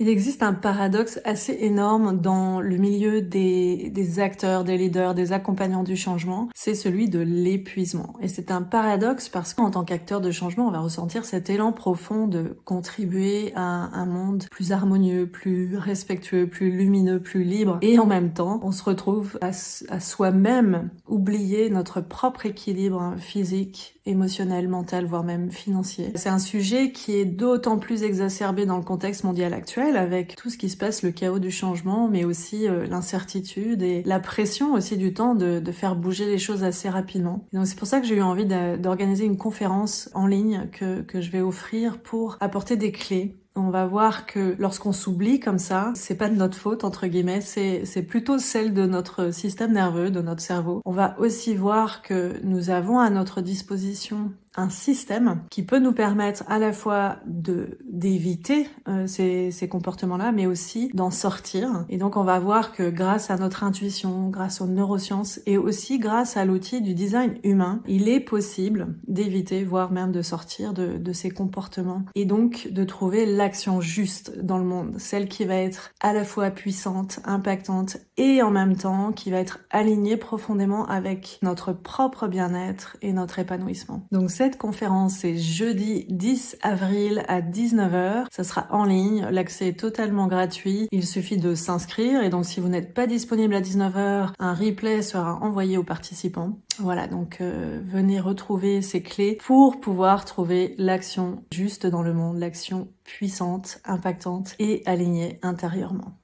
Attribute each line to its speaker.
Speaker 1: Il existe un paradoxe assez énorme dans le milieu des acteurs, des leaders, des accompagnants du changement, c'est celui de l'épuisement. Et c'est un paradoxe parce qu'en tant qu'acteur de changement, on va ressentir cet élan profond de contribuer à un monde plus harmonieux, plus respectueux, plus lumineux, plus libre. Et en même temps, on se retrouve à soi-même oublier notre propre équilibre physique, émotionnel, mental, voire même financier. C'est un sujet qui est d'autant plus exacerbé dans le contexte mondial actuel, avec tout ce qui se passe, le chaos du changement, mais aussi l'incertitude et la pression aussi du temps de faire bouger les choses assez rapidement. Et donc c'est pour ça que j'ai eu envie d'organiser une conférence en ligne que je vais offrir pour apporter des clés. On va voir que lorsqu'on s'oublie comme ça, c'est pas de notre faute, entre guillemets, c'est plutôt celle de notre système nerveux, de notre cerveau. On va aussi voir que nous avons à notre disposition un système qui peut nous permettre à la fois d'éviter ces comportements-là, mais aussi d'en sortir. Et donc on va voir que grâce à notre intuition, grâce aux neurosciences et aussi grâce à l'outil du design humain, il est possible d'éviter, voire même de sortir de ces comportements. Et donc de trouver l'action juste dans le monde, celle qui va être à la fois puissante, impactante et en même temps qui va être alignée profondément avec notre propre bien-être et notre épanouissement. Donc cette conférence, c'est jeudi 10 avril à 19h. Ça sera en ligne. L'accès est totalement gratuit. Il suffit de s'inscrire. Et donc, si vous n'êtes pas disponible à 19h, un replay sera envoyé aux participants. Voilà, donc venez retrouver ces clés pour pouvoir trouver l'action juste dans le monde, l'action puissante, impactante et alignée intérieurement.